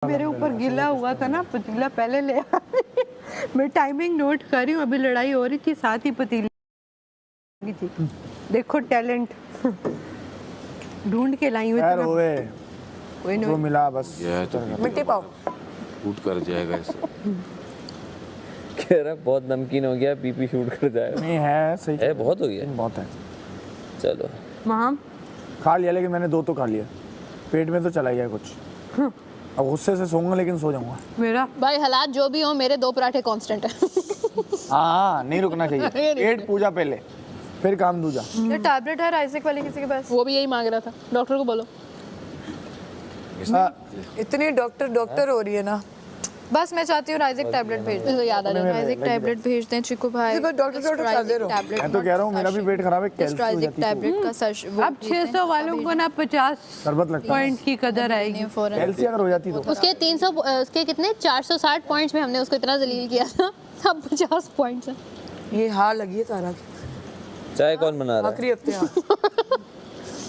मेरे ऊपर गिला हुआ था ना पतीला, पहले ले मैं टाइमिंग नोट कर रही हूँ। अभी लड़ाई हो रही थी, साथ ही पतीली थी। देखो टैलेंट ढूंढ के लाई हुई यार ओए कोई जो नहीं मिला बस ये तो मिट्टी पाओ। शूट कर जाएगा इसे। कह रहा है बहुत नमकीन हो गया, पीपी शूट कर जाएगा। नहीं है सही है बहुत हो गया। बहुत है। चलो वहाँ खा लिया लेकिन मैंने दो तो खा लिया, पेट में तो चला गया कुछ। अब गुस्से से सोऊंगा लेकिन सो जाऊंगा। मेरा भाई हालात जो भी हो, मेरे 2 पराठे कांस्टेंट है। हाँ नहीं रुकना चाहिए। पेट पूजा पहले फिर काम दूजा। ये टैबलेट है राइजिक वाली किसी के पास? वो भी यही मांग रहा था, डॉक्टर को बोलो। इतनी डॉक्टर हो रही है ना। बस मैं चाहती हूँ राइजिक टैबलेट भेज दें। इसको याद आ जाए। राइजिक टैबलेट भेज दें चिकू भाई। डॉक्टर टैबलेट मैं तो कह रहा हूँ मेरा भी पेट खराब है, कैल्शियम हो राइजिक जाती है। टैबलेट का सच अब 600 वालों को ना 50 शरबत लगता है। पॉइंट की कदर आएगी। कैल्शियम अगर हो जाती तो उसके 300 उसके कितने 460 पॉइंट्स में हमने उसको इतना जलील किया था। अब 50 पॉइंट्स हैं। ये हार लगी है तारा की चाय कौन बना रहा है? आखिरी हफ्ते हार।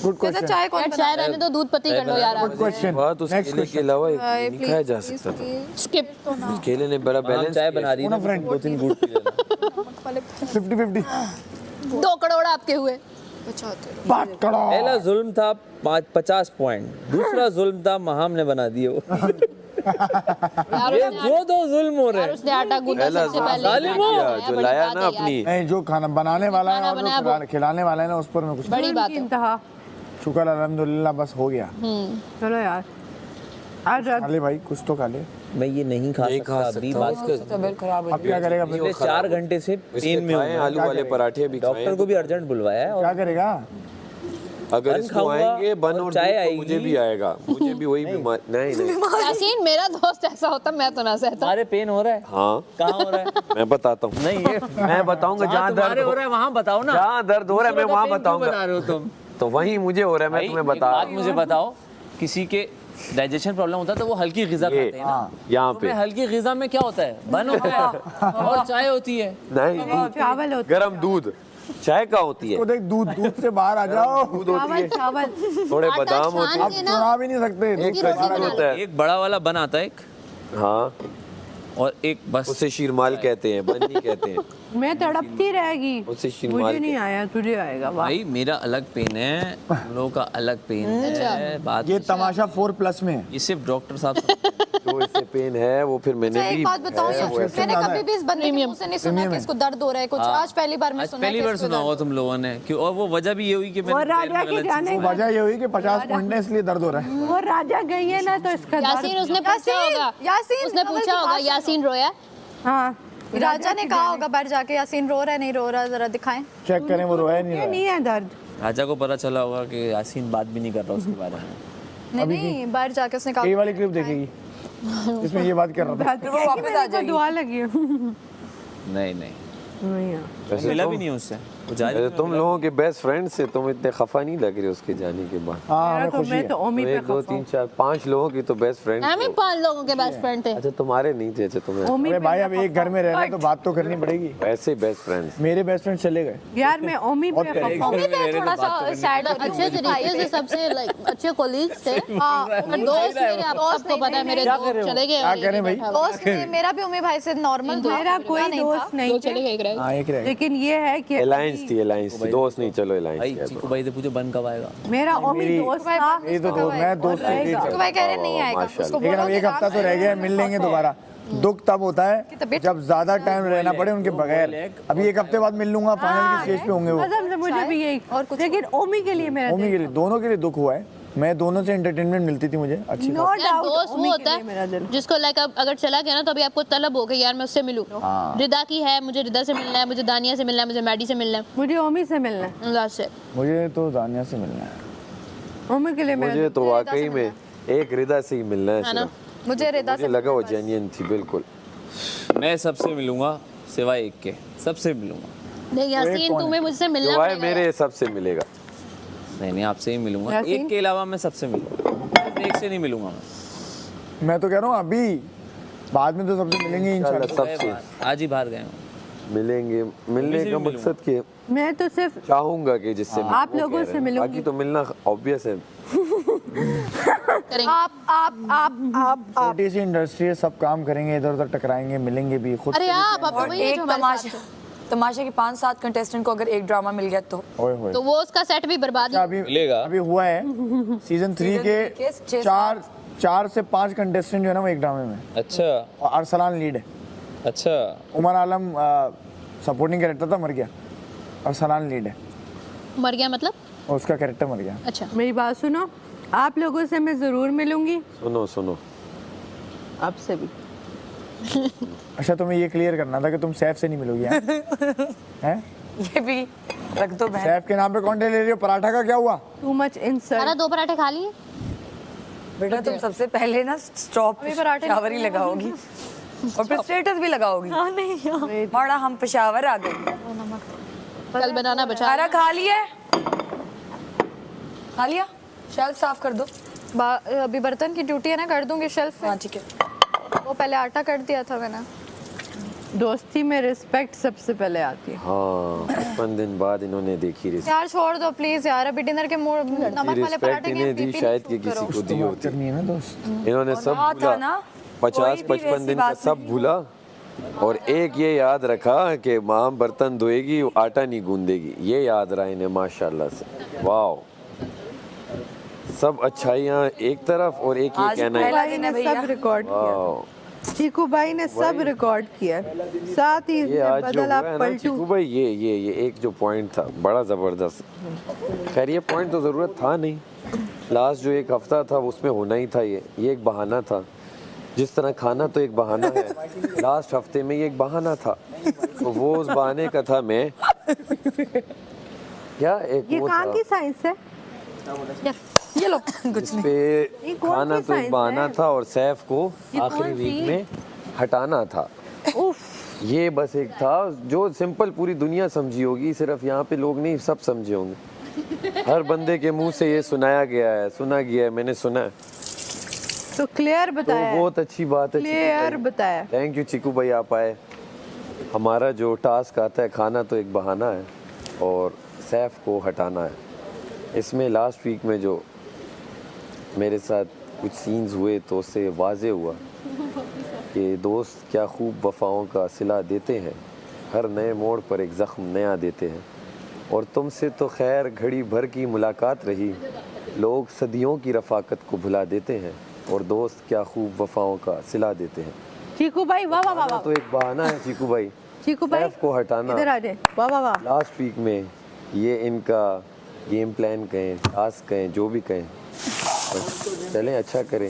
गुड कहता क्वेश्चन। चाय कौन यार चाय रहने तो दूध पत्ती कर लो यार आप। Good question. बात उस केले के अलावा एक नहीं खाया जा सकता था। स्किप। उस केले ने बड़ा हम बैलेंस चाय बना दी ना फ्रेंड 2-3 घूंट पी लेना। 50-50 2 करोड़ आपके हुए। बचाते रहो। बात करो। पहला जुल्म था 50 पॉइंट, दूसरा जुल्म था महाम ने बना दिए वो। यार ये दो जुल्म हो रहे यार हैं। उसने आटा गूंदा पहला सबसे पहले। जालिम हो। जो लाया ना अपनी नहीं जो खाना बनाने वाला है खाना और जो बनाया वो। खिलाने वाला है ना उस पर मैं कुछ बड़ी बात की है। इंतहा। शुक्र अल्हम्दुलिल्लाह बस हो गया। चलो यार आज खा ले भाई कुछ तो खा ले। मैं ये नहीं खा नहीं सकता खा अभी, सकता बात उसका तबीयत खराब है। अब क्या करेगा फिर? पिछले 4 घंटे से पेन में खाए हूँ। आलू वाले पराठे भी खाए। डॉक्टर को भी अर्जेंट बुलवाया है और क्या करेगा? अगर बन इसको खाऊंगा आएंगे बन और चाय दूध तो मुझे आएगी। भी आएगा, मुझे भी वही बीमारी। नहीं यासीन मेरा दोस्त ऐसा होता मैं तो ना सहता। तुम्हारे पेन हो रहा है? हाँ कहाँ हो रहा है? मैं बताता हूँ। नहीं ये मैं बताऊंगा जहाँ तुम्हारे दर्द हो रहा है वहाँ बताओ ना। जहाँ दर्द हो रहा है मैं वहाँ बता बताऊंगा। रहे हो तुम? तो वही मुझे हो रहा है, मैं तुम्हें भाई, बता एक रहा बात हूँ। मुझे बताओ, किसी के डाइजेशन प्रॉब्लम होता है तो वो हल्की ग़िज़ा ये खाते हैं ना। यहाँ तो पे मैं हल्की ग़िज़ा में क्या होता है? बन होता है और चाय होती है। नहीं चावल होता गरम दूध, चाय का होती है, को देख दूध से बाहर आ जाओ। दूध होती है, चावल थोड़े आटा बादाम होते छान हैं, के ना चुरा भी नहीं सकते। एक खजूर होता है। एक बड़ा वाला बन आता है एक, हाँ और एक बस। उसे शीरमाल कहते हैं, बन नहीं कहते हैं। मैं तड़पती रहेगी। उसे शीरमाल मुझे नहीं आया, तुझे आएगा। वाह। भाई मेरा अलग पेन है, हम लोगों का अलग पेन है। बात ये तमाशा 4+ में है। ये सिर्फ डॉक्टर साहब समझते जो इसे पेन है वो फिर मैंने अच्छा भी एक बात बताऊं यार, मैंने कभी भी इस बंदे के मुंह से नहीं सुना कि इसको दर्द हो रहा है कुछ। आज पहली बार मैं आज सुना पहली कि बार इसको सुना दर्द होगा तुम लोगों ने कि, और वो वजह भी ये हुई कि वो मैंने पैर राजा में की गलत जाने चीज़- वजह ये हुई कि 50 पॉइंट है इसलिए दर्द हो रहा है। वो राजा गई है ना तो इसका यासीन दर्द। उसने पूछा होगा। यासीन, उसने अव्वल पूछा की होगा बात यासीन रोया। हाँ राजा ने कहा होगा बाहर जाके यासीन रो रहा है नहीं रो रहा, जरा दिखाएं। चेक करें वो रोया नहीं ये रोया। नहीं है दर्द। राजा को पता चला होगा कि यासीन बात भी नहीं कर रहा उसके बारे में। नहीं बाहर जाके उसने कहा ये वाली क्लिप देखेगी इसमें ये बात कर रहा था। फिर वो वापस आ जाएगी। दुआ लगी नहीं नहीं, नहीं यार। वैसे मिला तुम- भी नहीं उससे वो जा वैसे तुम लोगों के बेस्ट फ्रेंड से तुम इतने खफा नहीं लग रहे उसके जाने के बाद। हाँ मेरा हमें तो खुशी मैं है। तो ओमी पे 1 2 खफा 3 4 5 लोगों की तो बेस्ट फ्रेंड। हम ही 5 लोगों के बेस्ट फ्रेंड थे। अच्छा तुम्हारे नहीं थे, अच्छा तुम्हें ओमी अरे पे भाई अब एक घर में रहना है तो बात तो करनी पड़ेगी। वैसे बेस्ट फ्रेंड्स। मेरे बेस्ट फ्रेंड चले गए। यार मैं ओमी पे खफा हूँ। मम्मी पे थोड़ा सा सैड अच्छे तरीके से सबसे लाइक अच्छे कोलीग्स थे। हां पर दोस्त मेरे आपको पता है मेरे दोस्त चले गए। क्या करें भाई? दोस्त मेरा भी उम्मीद भाई से नॉर्मल था। मेरा कोई नहीं था। दोस्त नहीं चले है, गए एक रह गए। हाँ एक रह गए। लेकिन ये है कि अलायंस थी, अलायंस थी, दोस्त नहीं, चलो भाई अलायंस चीकू भाई से पूछो बन कब आएगा। मेरा ओमी दोस्त था। ये तो मैं दोस्त से ही तो भाई कह रहे नहीं आएगा उसको लेकिन अब बोलो एक हफ्ता तो रह गया है, मिल लेंगे दोबारा। दुख तब होता है जब ज्यादा टाइम रहना पड़े उनके बगैर। अभी एक हफ्ते बाद मिल लूंगा, फाइनल की स्टेज पे होंगे वो। कसम से मुझे भी यही और कुछ, लेकिन ओमी के लिए मेरा ओमी के लिए, दोनों के लिए दुख हुआ है। मैं दोनों से एंटरटेनमेंट मिलती थी मुझे अच्छी नो खासी। यार डाउट दोस्त वो होता है जिसको लाइक अगर चला गया ना तो अभी आपको तलब हो गई यार मैं उससे मिलूं। रिदा की है, मुझे रिदा से मिलना है, मुझे दानिया से मिलना है, मुझे मैडी से मिलना है। मुझे ओमी से मिलना है। अल्लाह से मुझे तो दानिया से मिलना है। ओमी के लिए मेरा मुझे तो वाकई में एक रिदा से ही मिलना है ना? सिर्फ। मुझे रिदा मुझे से लगा वो जेन्युइन थी बिल्कुल। मैं सबसे मिलूंगा सिवाय एक के, सबसे मिलूंगा। नहीं यासीन तुम्हें मुझसे मिलना जो है पड़ेगा। मेरे सबसे मिलेगा। नहीं नहीं आपसे ही मिलूंगा, यासीन? एक के अलावा मैं सबसे मिलूंगा, एक से नहीं मिलूंगा मैं तो कह रहा हूँ अभी, बाद में तो सबसे मिलेंगे इंशाल्लाह। सबसे मैं। आज ही बाहर गए हूँ। मिलेंगे, मिलने से का भी मकसद के मैं तो सिर्फ चाहूंगा कि जिससे आप लोगों से मिलूंगी। बाकी तो मिलना ऑब्वियस है। करेंगे। आप छोटी सी इंडस्ट्री है, सब काम करेंगे, इधर उधर टकराएंगे, मिलेंगे भी खुद अरे से। आप तो और वही है एक जो हमारे साथ है। तमाशे के 5-7 कंटेस्टेंट को अगर एक ड्रामा मिल गया तो ओए होए। तो वो उसका सेट भी बर्बाद ही अभी मिलेगा। अभी हुआ है सीजन 3 Season के 3 के 4 से 5 कंटेस्टेंट जो है ना वो एक ड्रामे में, अच्छा और अरसलान लीड है। अच्छा उमर आलम सपोर्टिंग कैरेक्टर था, मर गया। अरसलान लीड है मर गया मतलब? और उसका कैरेक्टर मर गया। अच्छा मेरी बात सुनो, आप लोगों से मैं जरूर मिलूंगी, सुनो सुनो, आपसे भी। अच्छा तुम्हें ये क्लियर करना था कि तुम सैफ से नहीं मिलोगी हैं? हैं? ये भी रख दो बहन। सैफ के नाम पे कॉन्टेंट ले रही हो, पराठा का क्या हुआ? टू मच सारा इंसल्ट। 2 पराठे खा लिए? बेटा तुम सबसे पहले ना स्टॉप पराठे पेशावर ही लगाओगी और फिर स्टेटस भी लगाओगी। नहीं यार माड़ा हम पेशावर आ गए। कल बनाना बचा। सारा खा लिया है? खा लिया? शेल्फ साफ कर दो। अभी बर्तन की ड्यूटी है ना, कर दूंगी शेल्फ हाँ में। ठीक है। वो पहले आटा कर दिया था मैंने। दोस्ती में रिस्पेक्ट सबसे पहले आती है। हाँ 55 दिन बाद इन्होंने देखी रिस्पेक्ट। यार छोड़ दो प्लीज यार, अभी डिनर के मूड नमक वाले रिस्पेक्ट पराठे इन्हें दी के शायद कि किसी को दी होती। करनी है ना दोस्त। इन्होंने सब हाँ था भूला, ना, कोई भी 50-55 वैसी दिन का बात सब नहीं। भूला, और एक ये याद रखा कि माँ बर्तन धोएगी, आटा नहीं गूंदेगी। ये याद रहा इन्हें माशाल्लाह से। वाह, सब अच्छाइयाँ एक तरफ और एक ये आज कहना है। पहला भाई दिन ने है भैया। सब रिकॉर्ड किया, वाह, चीकू भाई ने सब रिकॉर्ड किया, साथ ही ये इसने आज जो बदला हुआ है ना पलटू। चीकू भाई, ये एक जो पॉइंट था बड़ा ज़बरदस्त। खैर ये पॉइंट तो ज़रूरत था नहीं, लास्ट जो एक हफ्ता था उसमें होना ही था। ये एक बहाना था। जिस तरह खाना तो एक बहाना है, लास्ट हफ्ते में ये एक बहाना था, तो वो उस बहाने का था। मैं क्या एक ये वो कहाँ था की साइंस है? ये लो कुछ इस नहीं। पे कौन खाना सी तो एक साइंस बहाना है? था और सैफ को ये आखिरी कौन वीक सी? में हटाना था। उफ, ये बस एक था जो सिंपल पूरी दुनिया समझी होगी, सिर्फ यहाँ पे लोग नहीं, सब समझे होंगे। हर बंदे के मुंह से ये सुना गया है, मैंने सुना है। तो क्लियर तो बताया, बहुत अच्छी बात है। क्लियर बताया। थैंक यू चीकू भाई, आप आए। हमारा जो टास्क आता है, खाना तो एक बहाना है और सैफ को हटाना है। इसमें लास्ट वीक में जो मेरे साथ कुछ सीन्स हुए तो उससे वाजे हुआ कि दोस्त क्या खूब वफ़ाओं का सिला देते हैं, हर नए मोड़ पर एक ज़ख्म नया देते हैं। और तुमसे तो खैर घड़ी भर की मुलाकात रही, लोग सदियों की रफ़ाकत को भुला देते हैं, और दोस्त क्या खूब वफ़ाओं का सिला देते हैं। चीकू भाई वाह वाह वाह खाना वाह। तो एक बहाना है चीकू भाई। चीकू भाई सैफ को हटाना इधर आ जाए, वाह वाह वाह। लास्ट वीक में ये इनका गेम प्लान कहें, टास्क कहें, जो भी कहें, बस चलें अच्छा करें।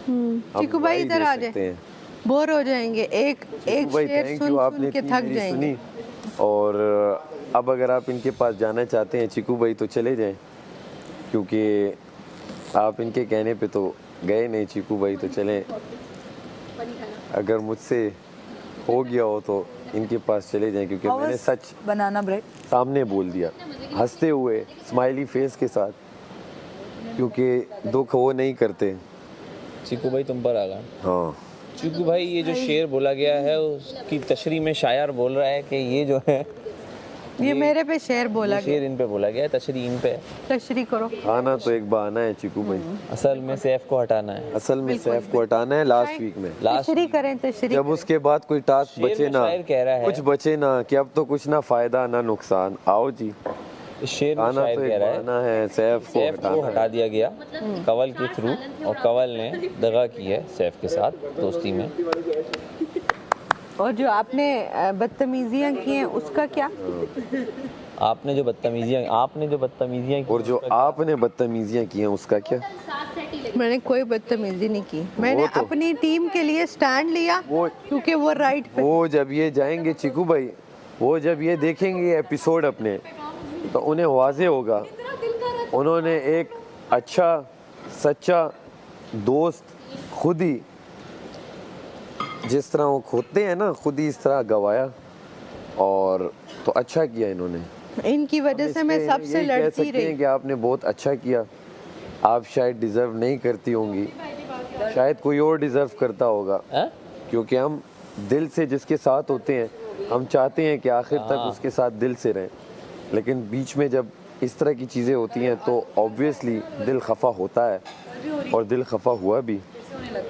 हम चीकू भाई गवाही इधर दे आ सकते जाए, हैं। बोर हो जाएंगे। एक भाई शेर थैंक सुन यू, सुन आपने के इतनी थक मेरी जाएंगे। सुनी। और अब अगर आप इनके पास जाना चाहते हैं चीकू भाई तो चले जाएं, क्योंकि आप इनके कहने पे तो गए नहीं। चीकू भाई तो चलें, अगर मुझसे हो गया हो तो इनके पास चले जाएं, क्योंकि मैंने सच बनाना ब्रेड। सामने बोल दिया, हंसते हुए स्माइली फेस के साथ, क्योंकि दुख वो नहीं करते। चीकू भाई तुम पर आ गए। हाँ चीकू भाई ये जो शेर बोला गया है उसकी तशरीह में शायर बोल रहा है कि ये जो है ये मेरे पे शेर बोला ये गया, शेर इन पे बोला गया है, तशरीह इन पे। तशरी करो। खाना तो एक बहाना है चीकू भाई, असल में सैफ को हटाना है। असल में सैफ को हटाना है लास्ट वीक में। लास्ट तशरी करें, तशरी। जब उसके बाद कोई टास्क शेर बचे में ना, शायर कह रहा है। कुछ बचे ना कि अब तो कुछ ना फायदा ना नुकसान। आओ जी, इस शेर में खाना शायर तो कह एक रहा है बहाना है, सैफ को सैफ को हटाना हटा है। दिया गया कवल के थ्रू, और कवल ने दगा की है सैफ के साथ दोस्ती में। और जो आपने बदतमीजियां की हैं उसका क्या? आपने जो बदतमीजियां की और जो आपने बदतमीजियां की हैं उसका क्या? मैंने कोई बदतमीजी नहीं की, मैंने तो- अपनी टीम के लिए स्टैंड लिया, वो- क्योंकि वो राइट पे। वो जब ये जाएंगे चीकू भाई, वो जब ये देखेंगे एपिसोड अपने, तो उन्हें वाजे होगा उन्होंने एक अच्छा सच्चा दोस्त खुद ही, जिस तरह वो खोते हैं ना, खुद ही इस तरह गवाया, और तो अच्छा किया इन्होंने। इनकी वजह से मैं इसमें सबसे यही कह लड़ती सकते हैं रही। कि आपने बहुत अच्छा किया। आप शायद डिजर्व नहीं करती होंगी, शायद कोई और डिजर्व करता होगा, हैं? क्योंकि हम दिल से जिसके साथ होते हैं हम चाहते हैं कि आखिर तक उसके साथ दिल से रहें, लेकिन बीच में जब इस तरह की चीज़ें होती हैं तो ऑब्वियसली दिल खफा होता है और दिल खफा हुआ भी,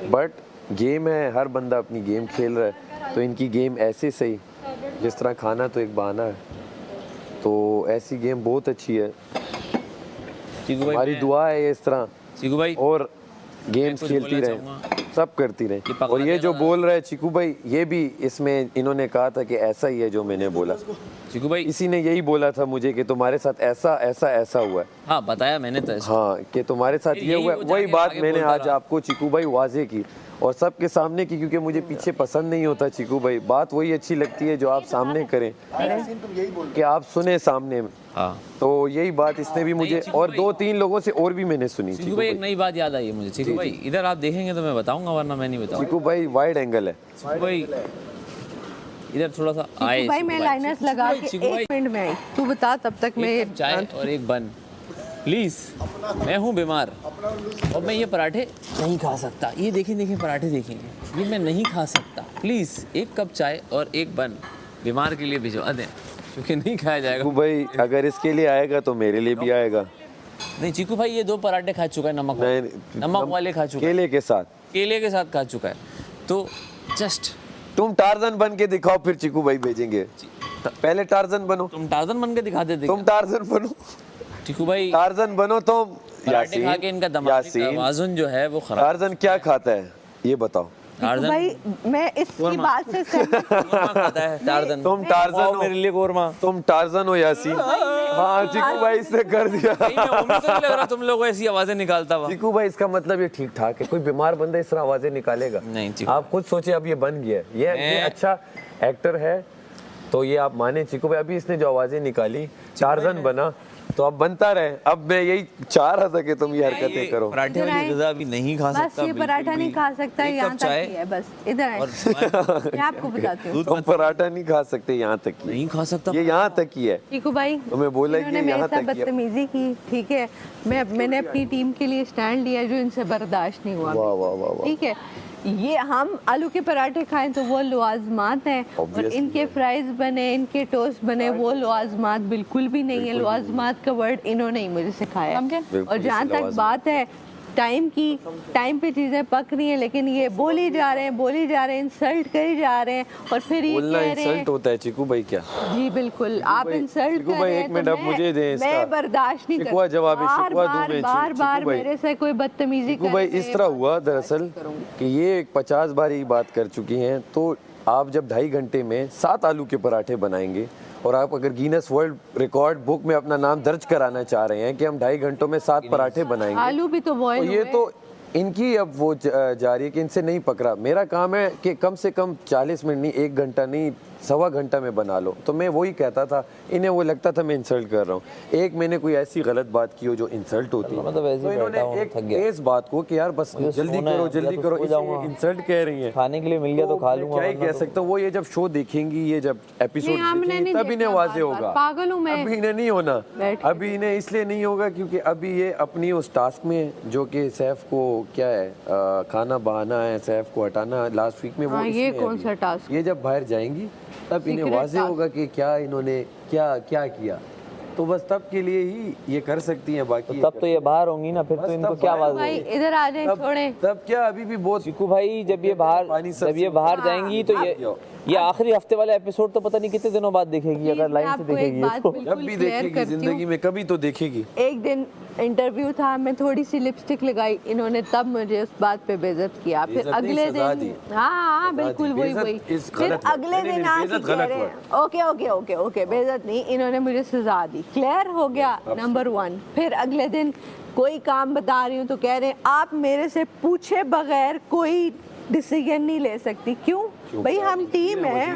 बट गेम है, हर बंदा अपनी गेम खेल रहा है, तो इनकी गेम ऐसे सही, जिस तरह खाना तो एक बहाना है, तो ऐसी गेम बहुत अच्छी है। चीकू भाई, हमारी दुआ है ये इस तरह चीकू भाई और गेम्स कुछ खेलती बोलना रहे, चाहूँगा। सब करती ये रहे। पकड़ा और ये जो देगा। बोल रहा है चीकू भाई, ये भी इसमें इन्होंने कहा था कि ऐसा ही है जो मैंने बोला, चीकू भाई, इसी ने यही बोला था मुझे कि तुम्हारे साथ ऐसा ऐसा ऐसा हुआ है। हाँ बताया मैंने तो ऐसा। हाँ, कि तुम्हारे साथ फिर ये यही हुआ वो है, वही जाके बात आगे मैंने बोलता आज रहा। आपको चीकू भाई वाजे की और सबके सामने की, क्योंकि मुझे पीछे पसंद नहीं होता चीकू भाई। बात वही अच्छी लगती है जो आप सामने करें, कि आप सुने सामने में। हाँ तो यही बात इसने भी मुझे चीकू और भाई। 2-3 लोगों से और भी मैंने सुनी। चीकू चीकू भाई, भाई, एक नई बात याद आई है मुझे। चीकू भाई इधर आप देखेंगे तो मैं बताऊंगा, वरना मैं नहीं बताऊंगा। चीकू भाई वाइड एंगल है। चीकू भाई इधर थोड़ा सा आए। भाई मैं लाइनर्स लगा के चीकू भाई, 1 मिनट में आई, तू बता तब तक मैं एक कप चाय और एक बन प्लीज। मैं हूँ बीमार और मैं ये पराठे नहीं खा सकता। ये देखें देखें पराठे देखेंगे, ये मैं नहीं खा सकता। प्लीज एक कप चाय और एक बन बीमार के लिए भिजवा दें, क्योंकि नहीं खाया जाएगा। चीकू भाई अगर इसके लिए आएगा तो मेरे लिए भी आएगा। नहीं चीकू भाई ये 2 पराठे खा चुका है, नमक वाले। नमक वाले खा चुका है, केले के साथ। केले के साथ खा चुका है। तो जस्ट तुम टार्जन बन के दिखाओ, फिर चीकू भाई भेजेंगे। पहले टार्जन बनो, तुम टार्जन बन के दिखा देते तुम टार्जन बनो, चीकू भाई। टार्जन बनो तुम। पराठे खा के इनका दिमागी तवाज़ुन जो है वो खराब। टार्जन क्या खाता है ये बताओ। टार्जन भाई मैं इसकी बात से सहमत कोरमा खाता है टार्जन। तुम टार्जन हो, मेरे लिए कोरमा। तुम टार्जन हो यासीन। हाँ चीकू भाई इसने कर दिया। नहीं, मैं उम्मीद तो नहीं लग रहा तुम लोगों को ऐसी आवाजें निकालता हुआ। चीकू भाई इसका मतलब ये ठीक ठाक है, कोई बीमार बंदा इस तरह आवाजें निकालेगा? नहीं चीकू, आप खुद सोचे, अब ये बन गया है। ये अच्छा एक्टर है तो ये आप माने चीकू भाई। अभी इसने जो आवाजें निकाली, टार्जन बना, तो अब बनता रहे। अब मैं यही चाह रहा था कि तुम ये हरकतें करो। पराठे वाली गजा भी नहीं खा बस सकता। ये पराठा नहीं खा सकता, एक यहाँ कप तक चाय ही है बस। इधर आए, और मैं आपको बताती हूँ। तुम पराठा नहीं खा सकते, यहाँ तक ही। नहीं खा सकता। ये यहाँ तक ही है। चीकू भाई तुम्हें बोला कि इन्होंने मेरे यहाँ साथ तक ही है। बदतमीजी की, ठीक है। मैंने अपनी टीम के लिए स्टैंड लिया जो इनसे बर्दाश्त नहीं हुआ। वाह वाह वाह वाह। ठीक है, ये हम आलू के पराठे खाएं तो वो लवाजमात हैं, और Obviously इनके फ्राइज बने, इनके टोस्ट बने, वो लवाजमात बिल्कुल भी नहीं है। लवाजमात का वर्ड इन्होंने ही मुझे सिखाया। नमकीन? और जहाँ तक लवाजमात। बात है टाइम की, टाइम पे चीजें पक रही हैं, लेकिन ये बोली जा रहे हैं, इंसल्ट करी जा रहे हैं, और फिर ये बोलना कह रहे हैं। इंसल्ट होता है चीकू भाई क्या? जी बिल्कुल, आप भाई, इंसल्ट चिकू कर भाई, रहे एक हैं मिनट तो अब मुझे दें इसका। मैं बर्दाश्त नहीं शिकवा कर जवाब है, बार शिकवा दूं बार मैं, बार चिकू बार भाई। मेरे से कोई बदतमीजी चीकू भाई इस तरह हुआ दरअसल कि ये 50 बार ये बात कर चुकी हैं, तो आप जब 2.5 घंटे में 7 आलू के पराठे बनाएंगे, और आप अगर गिनेस वर्ल्ड रिकॉर्ड बुक में अपना नाम दर्ज कराना चाह रहे हैं कि हम 2.5 घंटों में 7 पराठे बनाएंगे, आलू भी तो तो बॉयल ये तो इनकी अब वो जा रही है कि इनसे नहीं पकड़ा। मेरा काम है कि कम से कम 40 मिनट नहीं, 1 घंटा नहीं, 1.25 घंटा में बना लो। तो मैं वही कहता था, इन्हें वो लगता था मैं इंसल्ट कर रहा हूँ। एक मैंने कोई ऐसी गलत बात की हो जो इंसल्ट होती है, मतलब ऐसे तो ही इन्होंने बैठा हूँ, एक थक गया। इस बात को कि यार बस मुझे जल्दी सोना है, करो या जल्दी तो करो, सो इसे जाऊंगा। इंसल्ट कह रही हैं। खाने के लिए मिल गया तो खा लूंगा, क्या ही वरना कह तो- सकता हूँ। वो ये जब शो देखेंगी, ये जब एपिसोड नहीं, हमने देखेंगी, नहीं तब इन्हें देखना वाजे बार-बार। होगा। पागल हूँ मैं। अभी इन्हें नहीं होना। बैठ अभी इन्हें इसलिए नहीं होगा क्योंकि अभी ये अपनी उस टास्क में है जो कि सैफ को क्या है, खाना बहाना है, सैफ को हटाना लास्ट वीक में। वो हाँ, ये इसमें है कौन अभी। सा टास्क? ये जब बाहर जाएंगी तब इन्हें Secret वाजे task। होगा कि क्या इन्होंने क्या क्या किया। तो बस तब के लिए ही ये कर सकती हैं, बाकी तब तो ये बाहर होंगी ना, फिर बस तो इनको तब क्या बाहर आवाज भाई होगी। इधर आ जाए, छोड़े। तब क्या अभी भी बहुत चीकू भाई जब ये पानी सर जब ये से बाहर जाएंगी तो ये आखिरी हफ्ते वाला एपिसोड तो पता नहीं कितने दिनों बाद देखेगी, अगर मैं लाइन से आपको एक देखेगी बात तो। जब बिल्कुल भी क्लियर देखेगी करती जिंदगी हूँ। में, कभी तो देखेगी। एक दिन इंटरव्यू था, मैं थोड़ी सी लिपस्टिक लगाई, इन्होंने तब मुझे उस बात पे बेइज्जत किया। फिर बेइज्जत नहीं, अगले सजा दिन दी। हाँ सजा बिल्कुल दी। वही बेइज्जत इस फिर गलत word। अगले नहीं, दिन नहीं, आके बेइज्जत कह गलत रहे हैं ओके ओके ओके ओके, बेइज्जत नहीं, इन्होंने मुझे सजा दी। क्लियर हो गया, नंबर 1। फिर अगले दिन कोई काम बता रही हूँ तो कह रहे हैं आप मेरे से पूछे बगैर कोई डिसीजन नहीं ले सकती। क्यों भाई, हम टीम है,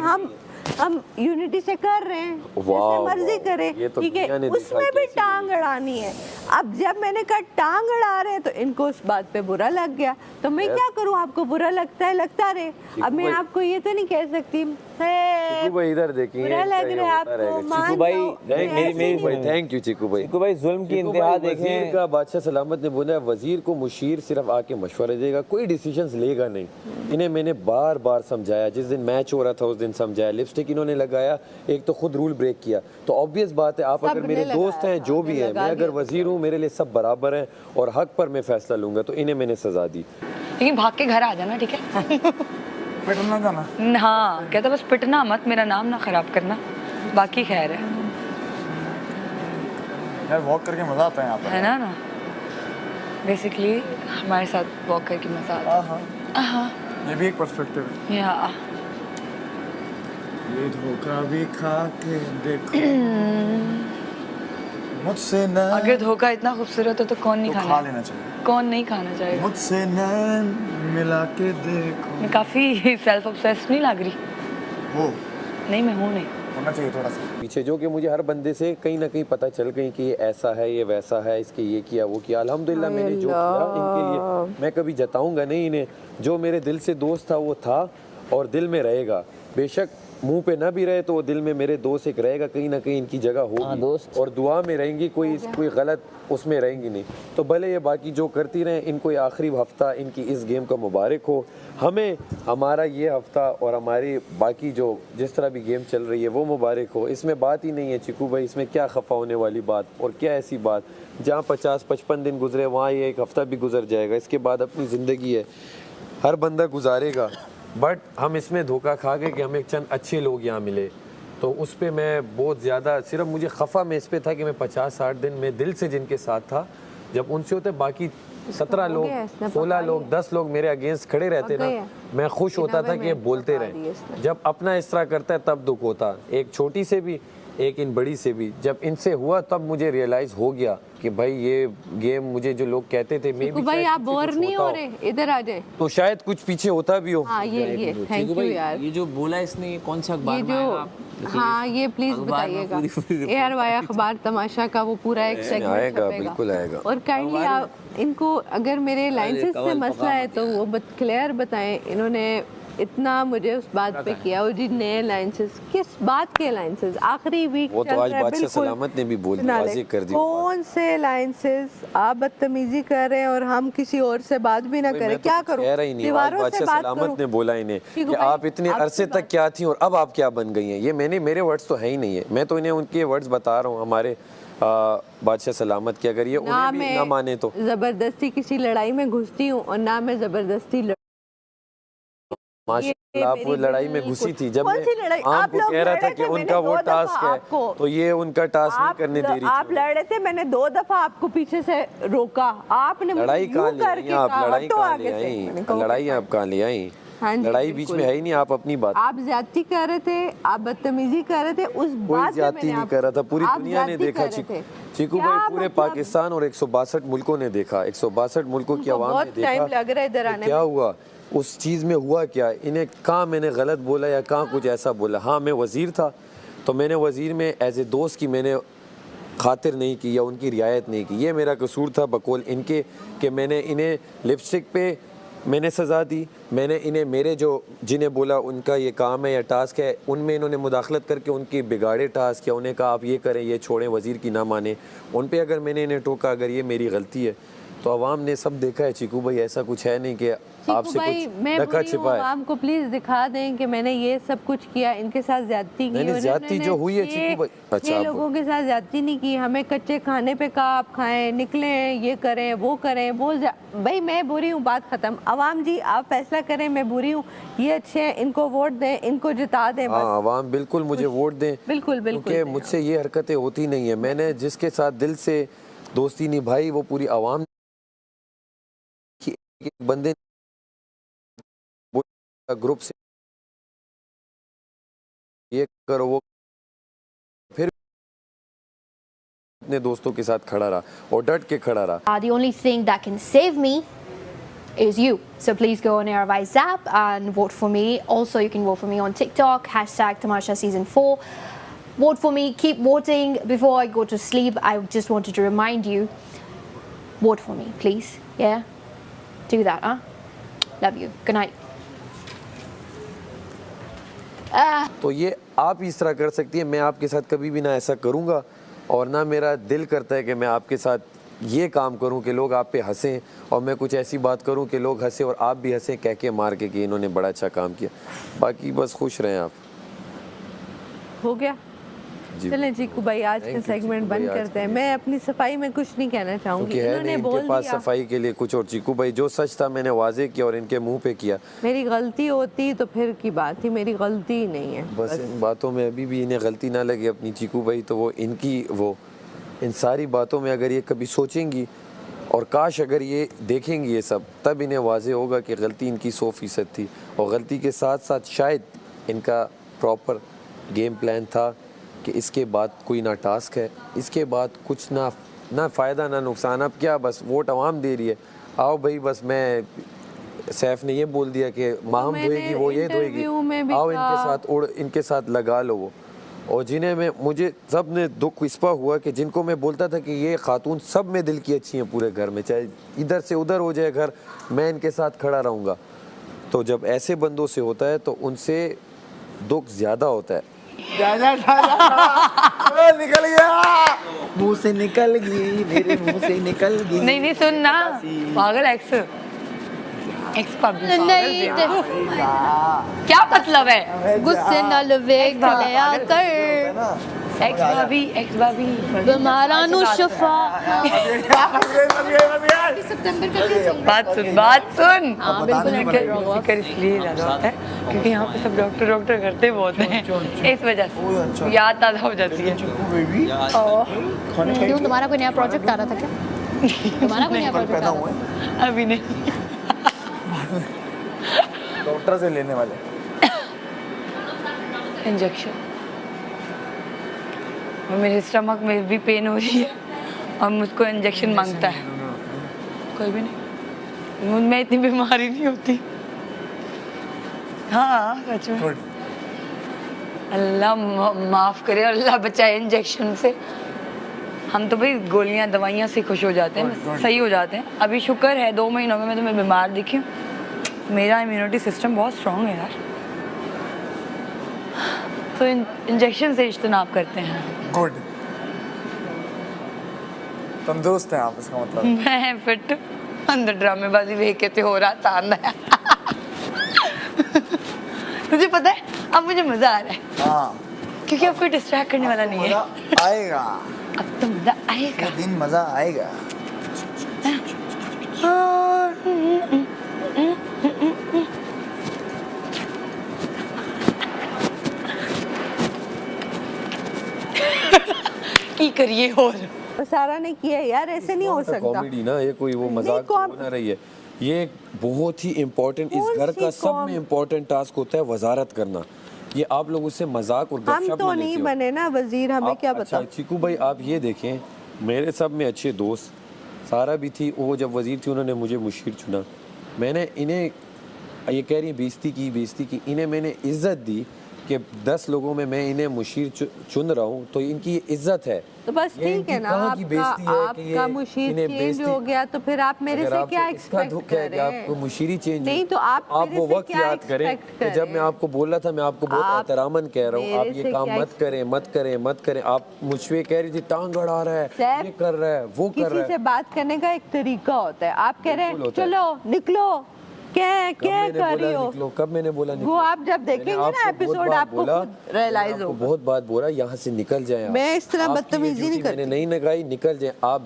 हम यूनिटी से कर रहे हैं, जैसे मर्जी करें, ये तो ठीक दुनिया है। ने देखा उसमें भी कैसी टांग अड़ानी है। अब जब मैंने कहा टांग अड़ा रहे हैं तो इनको उस बात पे बुरा लग गया, तो मैं क्या करूं, आपको बुरा लगता है लगता रहे। अब मैं आपको ये तो नहीं कह सकती चीकू भाई इधर देखिए, बुरा लग रहा है आपको, मान चीकू भाई, लो, नहीं, ऐसे मेरी नहीं। थैंक यू चीकू भाई। चीकू भाई जुल्म की चीकू इंतहा भाई, वजीर देखें। का बादशाह सलामत ने बोला है, वजीर को मुशीर सिर्फ आके मशवरा देगा, कोई डिसीजंस लेगा नहीं। इन्हें मैंने बार बार समझाया, जिस दिन मैच हो रहा था उस दिन समझाया, लिप लिपस्टिक इन्होंने लगाया, एक तो खुद रूल ब्रेक किया। तो ऑब्वियस बात है, आप अगर सबने मेरे दोस्त लगाया हैं, था, जो भी आपने हैं, लगा मैं अगर दिया। वजीर हूँ, मेरे लिए सब बराबर हैं और हक पर मैं फैसला लूंगा, तो इन्हें मैंने सजा दी। लेकिन भाग के घर आ जाना, ठीक है? पिटना जाना। हाँ, कहता बस पिटना मत, मेरा नाम ना खराब करना, बाकी खैर है यार वॉक करके मजा आता है यहाँ पर। है ना? बेसिकली हमारे साथ वॉक करके मजा आता है। ये भी एक पर्सपेक्टिव है। या ये धोखा भी खा के देखो मुझसे न अगर धोखा इतना खूबसूरत हो तो कौन नहीं तो खा खाना, लेना चाहिए। कौन नहीं खाना चाहेगा? मुझसे नैन मिला के देखो। मैं काफी सेल्फ ऑब्सेस्ड नहीं लग रही? वो नहीं, मैं हूँ नहीं। होना चाहिए थोड़ा सा पीछे, जो कि मुझे हर बंदे से कहीं ना कहीं पता चल गई कि ये ऐसा है, ये वैसा है, इसके ये किया, वो किया। अल्हम्दुलिल्लाह मैंने जो किया इनके लिए मैं कभी जताऊंगा नहीं इन्हें। जो मेरे दिल से दोस्त था वो था और दिल में रहेगा। बेशक मुंह पे ना भी रहे तो वो दिल में मेरे दोस्त एक रहेगा, कहीं ना कहीं इनकी जगह होगी दोस्त। और दुआ में रहेंगी, कोई गलत उसमें रहेंगी नहीं। तो भले ये बाकी जो करती रहें, इनको ये आखिरी हफ्ता इनकी इस गेम का मुबारक हो। हमें हमारा ये हफ्ता और हमारी बाकी जो जिस तरह भी गेम चल रही है वो मुबारक हो। इसमें बात ही नहीं है चिकू भाई, इसमें क्या खफा होने वाली बात और क्या ऐसी बात। जहाँ 50-55 दिन गुजरे वहाँ ये एक हफ्ता भी गुजर जाएगा। इसके बाद अपनी ज़िंदगी है, हर बंदा गुजारेगा। बट हम इसमें धोखा खा गए कि हमें चंद अच्छे लोग यहाँ मिले, तो उस पर मैं बहुत ज़्यादा सिर्फ मुझे खफा में इस पर था कि मैं 50-60 दिन में दिल से जिनके साथ था, जब उनसे होते बाकी 17 लोग, 16 लोग, 10 लोग मेरे अगेंस्ट खड़े रहते ना, मैं खुश होता था कि ये बोलते रहे। जब अपना इस तरह करता है तब दुख होता, एक छोटी से भी एक इन बड़ी से भी। जब इनसे हुआ तब मुझे रियलाइज हो गया कि भाई ये गेम मुझे जो लोग कहते थे मैं भी भाई शायद आप पीछे बोर कुछ नहीं होता हो रहे, इधर आ जाए। तो शायद कुछ पीछे होता भी हो। हाँ ये थैंक यू यार। ये जो बोला इसने, ये कौन सा अखबार ये में आएगा जो आप? हाँ ये प्लीज अखबार में बताइएगा। पूरी- ARY अखबार तमाशा का वो पूरा एक सेगमेंट आएगा, बिल्कुल आएगा। और काइंडली आप इनको अगर मेरे लाइंसेस से मसला है तो वो क्लियर बताएं। इन्होंने इतना मुझे उस बात पे किया, और जी नए लाइंसेस, किस बात के लाइंसेस? आखिरी वीक वो तो आज बादशाह सलामत ने भी बोल दिया, वाज़ेह कर दिया। कौन से लाइंसेस आप बदतमीजी कर रहे हैं और हम किसी और से बात भी ना करें? क्या करूं? कह रही नहीं, आज दीवारों से बादशाह बात सलामत करूं? ने बोला इन्हें ठीक कि है भाई, आप इतने आपसे अरसे तक क्या थी और अब आप क्या बन गई हैं। ये मेरे वर्ड्स तो है ही नहीं है, मैं तो इन्हें उनके वर्ड्स बता रहा हूँ हमारे बादशाह सलामत के। अगर ये उन्हें भी ना माने तो जबरदस्ती किसी लड़ाई में घुसती हूँ और ना मैं जबरदस्ती माशाल्लाह आप वो लड़ाई में घुसी थी। जब कौन सी लड़ाई? मैं आप आपको लोग कह रहा लड़ था रहे कि थे, उनका मैंने वो 2 दफा टास्क है आपको, तो ये उनका टास्क नहीं करने दे रही आप थी। लड़ रहे थे, मैंने 2 दफा आपको पीछे से रोका, आपने मुझे लड़ाई यूं कहाँ ले आई करके आप? कहा, लड़ाई हटो कहाँ आगे ले से। मैंने आई? कहा, लड़ाई आप कहाँ ले आई? हाँ जी, लड़ाई बीच में है ही नहीं। आप अपनी बात, आप ज्यादती कर रहे थे, आप बदतमीजी कर रहे थे, उस कोई बात ज्यादती नहीं कर रहा था। पूरी आप दुनिया ने ज्यादती देखा कर रहे थे। चीकू क्या भाई, पूरे मतलब? पाकिस्तान और 162 मुल्कों ने देखा, 162 मुल्कों की उनको आवाम ने बहुत टाइम देखा लग रहा है इधर कि आने क्या में। हुआ उस चीज़ में। हुआ क्या, इन्हें कहाँ मैंने गलत बोला या कहाँ कुछ ऐसा बोला? हाँ मैं वज़ीर था तो मैंने वज़ीर में एज ए दोस्त की मैंने खातिर नहीं की या उनकी रियायत नहीं की। ये मेरा कसूर था बकौल इनके कि मैंने इन्हें लिपस्टिक पे मैंने सज़ा दी। मैंने इन्हें मेरे जो जिन्हें बोला उनका ये काम है या टास्क है, उनमें इन्होंने मुदाखलत करके उनके बिगाड़े टास्क या उन्हें कहा आप ये करें ये छोड़ें, वज़ीर की ना माने। उन पे अगर मैंने इन्हें टोका, अगर ये मेरी गलती है तो आवाम ने सब देखा है चीकू भाई। ऐसा कुछ है नहीं कि आपसे भाई कुछ मैं ढका छिपा है। आवाम को प्लीज दिखा दें कि मैंने ये सब कुछ किया, इनके साथ ज्यादती की। नहीं, ज्यादती जो हुई है चीकू भाई, अच्छा आप लोगों के साथ ज्यादती नहीं की। हमें कच्चे खाने पे कहा आप खाएं, निकले, ये करें, वो करें, वो भाई मैं बुरी हूँ, बात खत्म। आवाम जी आप फैसला करें, मैं बुरी हूँ, ये अच्छे हैं, इनको वोट दें, इनको जिता दें बस। हाँ आवाम बिल्कुल मुझे वोट दें, बिल्कुल क्योंकि मुझसे ये हरकतें होती नहीं है। मैंने जिसके साथ दिल से दोस्ती निभाई वो पूरी आवाम की, एक बंदे ग्रुप से ये करो वो, फिर अपने दोस्तों के साथ खड़ा रहा और डट के खड़ा रहा। The only thing that can save me is you. So please go on ARY's app and vote for me. Also, you can vote for me on TikTok, #Tamasha Season 4. Vote for me, keep voting. Before I go to sleep, I just wanted to remind you, vote for me, please. Yeah? Do that, huh? Love you. Good night. तो ये आप इस तरह कर सकती है, मैं आपके साथ कभी भी ना ऐसा करूँगा और ना मेरा दिल करता है कि मैं आपके साथ ये काम करूं कि लोग आप पे हंसें और मैं कुछ ऐसी बात करूं कि लोग हंसें और आप भी हंसें कह के मार के कि इन्होंने बड़ा अच्छा काम किया। बाकी बस खुश रहें आप। हो गया। जी। चलें चीकू भाई, आज का Thank you, सेगमेंट चीकू बंद भाई, आज करते हैं। के मैं अपनी सफाई में कुछ नहीं कहना चाहूंगी, क्योंकि है इन्होंने नहीं बोल इनके पास दिया। सफाई के लिए कुछ, और चीकू भाई जो सच था मैंने वाजे किया और इनके मुंह पे किया। मेरी गलती होती तो फिर की बात थी, मेरी गलती ही नहीं है। बस इन बातों में अभी भी इन्हें गलती ना लगे अपनी चीकू भाई, तो वो इनकी वो इन सारी बातों में अगर ये कभी सोचेंगी और काश अगर ये देखेंगी ये सब, तब इन्हें वाजे होगा कि गलती इनकी 100% थी। और गलती के साथ साथ शायद इनका प्रॉपर गेम प्लान था कि इसके बाद कोई ना टास्क है, इसके बाद कुछ ना फ़ायदा ना नुकसान, अब क्या बस वोट आवाम दे रही है, आओ भाई बस मैं सैफ ने ये बोल दिया कि माम मैंने धोएगी वो ये धोएगी, इंटरव्यू में भी आओ कहा- इनके साथ उड़ इनके साथ लगा लो वो। और जिन्हें मैं मुझे सब ने दुख इस पर हुआ कि जिनको मैं बोलता था कि ये खातून सब में दिल की अच्छी हैं पूरे घर में, चाहे इधर से उधर हो जाए घर, मैं इनके साथ खड़ा रहूँगा। तो जब ऐसे बंदों से होता है तो उनसे दुख ज़्यादा होता है। निकल गया, मुंह से निकल गई, मेरे मुंह से निकल गई। नहीं नहीं सुन ना, पागल एक्स एक्स पब्लिक नहीं क्या मतलब है? गुस्से न लवेग लिया कर एक्स भाभी बीमारानु शफा। सितंबर का क्या चल बात सुन हाँ बिल्कुल एंटर होगा। फिक्र इसलिए ज़्यादा होता है क्योंकि यहाँ पे सब डॉक्टर करते बहुत हैं, इस वजह से याद ताज़ा हो जाती है। क्यों, तुम्हारा कोई नया प्रोजेक्ट आ रहा था क्या? तुम्हारा कोई नया प्रोजेक्ट आ रहा था? अभी नहीं, डॉक्टर से लेने वाले इंजेक्शन, और मेरे स्टमक में भी पेन हो रही है और मुझको इंजेक्शन मांगता है। कोई भी नहीं, मुझ में इतनी बीमारी नहीं होती। हाँ सच में, अल्लाह माफ़ करे और अल्लाह बचाए इंजेक्शन से। हम तो भाई गोलियां दवाइयां से खुश हो जाते हैं, सही हो जाते हैं। अभी शुक्र है 2 महीनों में मैं तुम्हें बीमार दिखी हूँ, मेरा इम्यूनिटी सिस्टम बहुत स्ट्रॉन्ग है यार। तो इंजेक्शन से इज्तनाब करते हैं। गुड, तंदुरुस्त हैं आप, इसका मतलब। मैं फिट अंदर ड्रामेबाजी देख के हो रहा था अंदर। तुझे पता है अब मुझे मजा आ रहा है, हाँ क्योंकि अब कोई डिस्ट्रैक्ट करने वाला नहीं है। मजा आएगा, अब तो मजा आएगा। ये दिन मजा आएगा। की करिए और सारा ने किया यार, ऐसे नहीं हो सकता। कॉमेडी ना, ये कोई वो मजाक तो हो ना रही है। ये एक बहुत ही इम्पोर्टेंट, इस कौन घर सी का सब में इम्पोर्टेंट टास्क होता है वजारत करना। ये आप लोग उससे मजाक और हम गपशप तो में नहीं लेते हो। बने ना वजीर, हमें आप- क्या पता। अच्छा चीकू भाई आप ये देखें, मेरे सब में अच्छे दोस्त, सारा भी थी, वो जब वजीर थी उन्होंने मुझे मुशीर चुना। मैंने इन्हें, ये कह रही बेइज्जती की, इन्हें मैंने इज्जत दी कि 10 लोगों में मैं इन्हें मुशीर चुन रहा हूँ, तो इनकी इज्जत है। तो बस ये ठीक इनकी है ना, कहाँ की बेइज्जती है कि ये आपका मुशीर इन्हें चेंज बेइज्जती- हो गया तो फिर आप मेरे अगर से आपको क्या इसका एक्सपेक्ट दुख कर है कि रहे हैं? आपको मुशीरी चेंज नहीं तो आप मेरे वो से वक्त क्या याद करें expect कि जब करें? मैं आपको बोल रहा था, मैं आपको बहुत आप एहतरामन कह रहा हूँ, आप मेरे ये से काम क्या मत करें। आप मुझ पे कह रही थी टांग अड़ा रहा है, सैफ, ये कर रहा है, वो कर किसी रहा से है। बात करने का एक तरीका होता है। आप कह रहे बिल्कुल हैं होता है। चलो निकलो, क्या कब क्या मैंने कर बोला रही हो? निकलो? कब मैंने बोला निकलो? वो आप जब देखेंगे मैंने ना आपको बहुत एपिसोड, बार आपको बोला, खुद रियलाइज मैंने आपको होगा। बहुत बात बोला यहाँ से निकल जाए। मैं इस तरह बदतमीजी नहीं मैंने करती। नहीं लगाई, निकल जाए। आप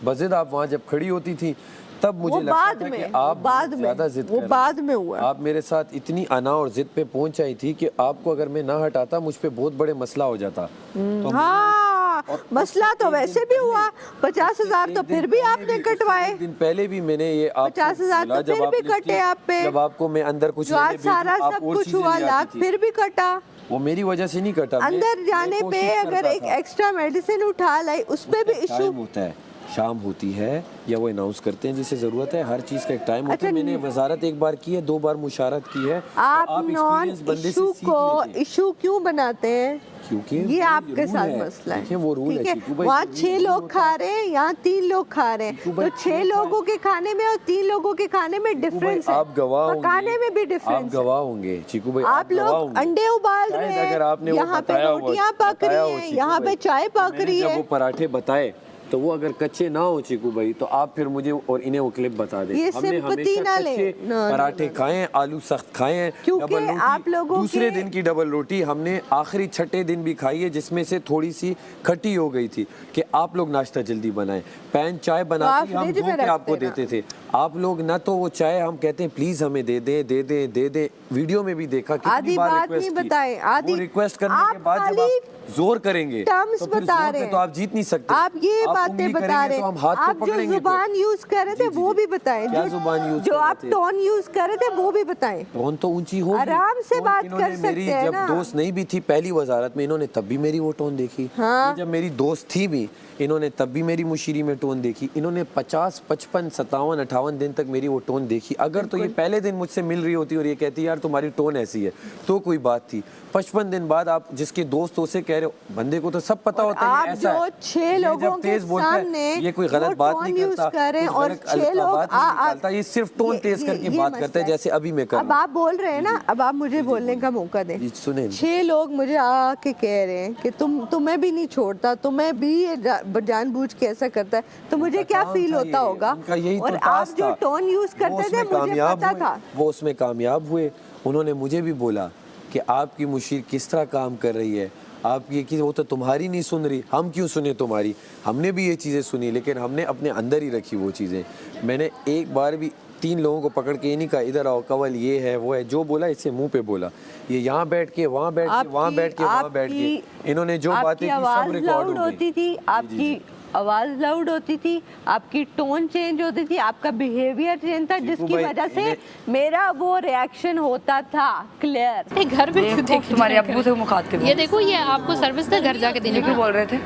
बजिद आप वहाँ जब खड़ी होती थी तब मुझे वो लगता बाद था कि में, आप बाद में, ज्यादा जिद वो कर रहे बाद हैं। में हुआ। आप मेरे साथ इतनी अना और जिद पे पहुंच आई थी कि आपको अगर मैं ना हटाता मुझ पे बहुत बड़े मसला हो जाता। तो हाँ, मसला तो वैसे भी हुआ। 50,000 तो फिर भी आपने कटवाए। एक दिन पहले भी मैंने ये आपको 50,000 बोला, तो जब फिर भी आपने कटे आप पे। जब आपको मैं अंदर कुछ जो लेने आज भेजूं, सारा आप सब और कुछ चीजें हुआ, ले लाख आती थी। फिर भी कटा। वो मेरी वजह से नहीं कटा। अंदर जाने पे अगर एक एक्स्ट्रा मेडिसिन उठा लाई, उस पे भी इशू। टाइम होता है, शाम होती है या वो अनाउंस करते हैं जिसे ज़रूरत है, हर चीज़ का एक टाइम होता अच्छा, है। मैंने वजारत एक बार की है, 2 बार मुशारत की है। तो आप नॉन experience बंदे से इशू सीख को लेते हैं। इशू क्यों बनाते हैं? क्योंकि ये वो आपके रूल साथ है। मसला है। देखिए वो रूल है ठीक है, चीकू भाई, वहाँ रूल 6 लोग होता खा रहे हैं, यहाँ 3 लोग खा रहे हैं। चीकू तो भाई, 6 लोगों के खाने में और 3 लोगों के खाने में चीकू भाई, डिफरेंस है। आप गवाह होंगे, पकाने में भी आप डिफरेंस है। गवाह होंगे चीकू भाई, आप गवाह लोग होंगे। अंडे उबाल शायद रहे अगर आपने हैं, वो यहाँ पे बताया हो, रोटियां पक बताया हो रही हैं, चीकू यहाँ पे भाई, चाय तो पक मैंने रही जब है। वो पराठे बताए तो वो अगर कच्चे ना हो चीकू भाई तो आप फिर मुझे और इन्हें वो क्लिप बता दें। ये हमने sympathy हमेशा ना ले। कच्चे No, पराठे खाए हैं, आलू सख्त खाए हैं, क्योंकि डबल रोटी, आप लोगों दूसरे के- दिन की डबल रोटी हमने आखिरी छठे दिन भी खाई है, जिसमें से थोड़ी सी खट्टी हो गई थी कि आप लोग नाश्ता जल्दी बनाएं। पैन चाय बनाते आप हम फ्रिज धो में के रख आपको देना। देते थे, आप लोग ना तो वो चाय हम कहते हैं प्लीज हमें दे दे दे दे दे दे। वीडियो में भी देखा कितनी आधी बार बात रिक्वेस्ट नहीं की। बताएं, आधी- वो रिक्वेस्ट करने आप के बाद जब खाली आप जोर करेंगे टर्म्स तो फिर बता जोर रहे पे हैं। तो आप जीत नहीं सकते। आप ये बातें उंगली बता करेंगे रहे तो हैं, हम हाथ को आप जो पकड़ेंगे फिर। जुबान यूज कर रहे थे जी, जी, वो जी। भी बताएं, क्या जुबान यूज जो कर रहे आप थे? टोन यूज कर रहे थे वो भी बताएं। टोन तो ऊंची होगी। आराम से टोन बात इन्होंने कर सकते मेरी हैं जब ना। दोस्त नहीं भी थी पहली वजारत में, इन्होंने तब भी मेरी वो टोन देखी। हाँ। ये जब मेरी दोस्त थी भी, इन्होंने तब भी मेरी मुशीरी में टोन देखी। इन्होंने 50, 55, 57, 58 दिन तक मेरी वो टोन देखी। अगर तो ये पहले दिन मुझसे मिल रही होती और ये कहती यार तुम्हारी टोन ऐसी है तो कोई बात थी। 55 दिन बाद आप जिसके दोस्त उसे कह रहे हो, बंदे को तो सब पता होता है आप ये ऐसा जो है। 6 ये जब लोगों के तेज बोलता है, सामने ये कोई वो गलत बात टोन नहीं यूज करता, कर रहे हैं कुछ और गलत 6 लोग बात नहीं निकालता, ये सिर्फ टोन तेज करके बात करता है, जैसे अभी मैं कर अब रहा हूँ। आप बोल रहे हैं ना, अब आप मुझे बोलने का मौका दें। जी, सुने। 6 लोग मुझे आके कह रहे हैं कि तुम्हें भी नहीं छोड़ता, तुम्हें भी ये जानबूझ के ऐसा करता है, तो मुझे क्या काम फील था होता ये, होगा। उनका यही और तो आप टास्क जो था। टोन यूज वो करते थे उसमें मुझे कामयाब पता हुए, था। वो उसमें कामयाब हुए। उन्होंने मुझे भी बोला कि आपकी मुशीर किस तरह काम कर रही है, आप ये कि वो तो तुम्हारी नहीं सुन रही, हम क्यों सुने तुम्हारी। हमने भी ये चीज़ें सुनी, लेकिन हमने अपने अंदर ही रखी वो चीज़ें। मैंने एक बार भी 3 लोगों को पकड़ के ये नहीं कहा इधर आओ कवल ये है वो है, जो बोला इससे मुंह पे बोला। ये यहाँ बैठ के वहाँ बैठ के वहाँ बैठ के वहाँ बैठ के इन्होंने जो बातें की सब रिकॉर्ड हो लाउड होती गई। थी, आपकी आवाज लाउड होती थी, आपकी टोन चेंज होती थी, आपका बिहेवियर चेंज था, जिसकी भाई, वजह से मेरा वो रिएक्शन होता था। क्लियर। घर में क्यों देख तुम्हारे अब्बू से मुखातिब ये देखो, ये आपको सर्विस था घर जाके देने क्यों को। बोल रहे थे?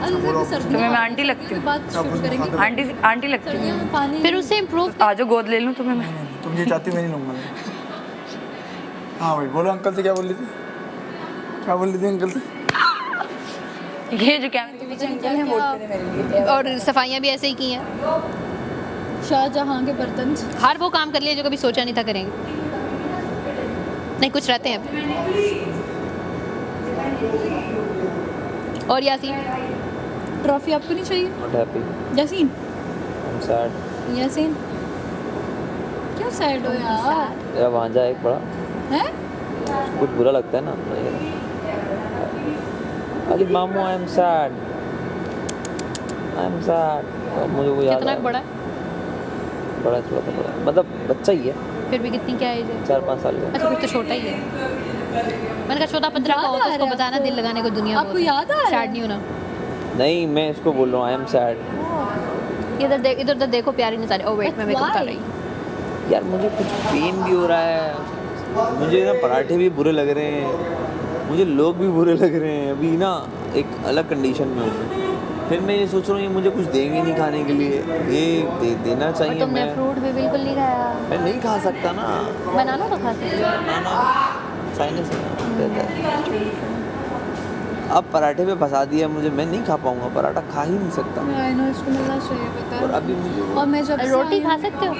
तुम्हें मैं आंटी लगती हूँ? बात शुरू करेंगे। आंटी आंटी लगती हूँ? पानी फिर उससे इम्प्रूव आ जाओ गोद ले लूँ तुम्हें मैं। तुम ये चाहती हो, मैं नहीं लूंगा। हाँ भाई बोलो, अंकल से क्या बोल रही थी? क्या बोल रही थी अंकल से? ये जो कैमरे के पीछे अंकल हैं, वोट करें मेरे लिए। और सफाइयाँ भी ऐसे ही की हैं। शाहजहां के बर्तन हर वो काम कर लिया जो कभी सोचा नहीं था करेंगे। नहीं, कुछ रहते हैं अब। और यासीन, ट्रॉफी आपको नहीं चाहिए? Not happy. Yasin, I'm sad. Yasin क्यों सैड हो यार? मेरा भांजा एक बड़ा हैं? कुछ बुरा लगता है ना। अरे मामू I am sad, I am sad. मुझे वो याद कितना आया। बड़ा है? बड़ा है, थोड़ा सा बड़ा है। मतलब बच्चा ही है, फिर भी कितनी क्या एज है? 4-5 साल का। अच्छा, फिर तो छोटा ही है। मैंने कहा छोटा पतला का हो तो उसको बताना दिल लगाने को दुनिया आपको याद आ रहा है? सैड नहीं होना। नहीं, मैं इसको बोल रहा हूँ आई एम सैड। इधर उधर देखो, प्यारी नहीं सारी। ओ वेट, मैं मेकअप कर रही हूँ। यार मुझे कुछ पेन भी हो रहा है, मुझे ना पराठे भी बुरे लग रहे हैं, मुझे लोग भी बुरे लग रहे हैं। अभी ना एक अलग कंडीशन में हूँ। फिर मैं ये सोच रहा हूँ ये मुझे कुछ देंगे नहीं खाने के लिए, ये देना और चाहिए। तुमने मैं फ्रूट भी बिल्कुल नहीं खाया। मैं नहीं खा सकता ना, बनाना तो खा सकते हो। बनाना साइनस रहता है। अब पराठे पे फंसा दिया मुझे, मैं नहीं खा पाऊंगा पराठा, खा ही नहीं सकता। आई नो, इसको मिलना चाहिए, पता और है। अभी मुझे और मैं जब से रोटी आई खा हूँ- सकते हो।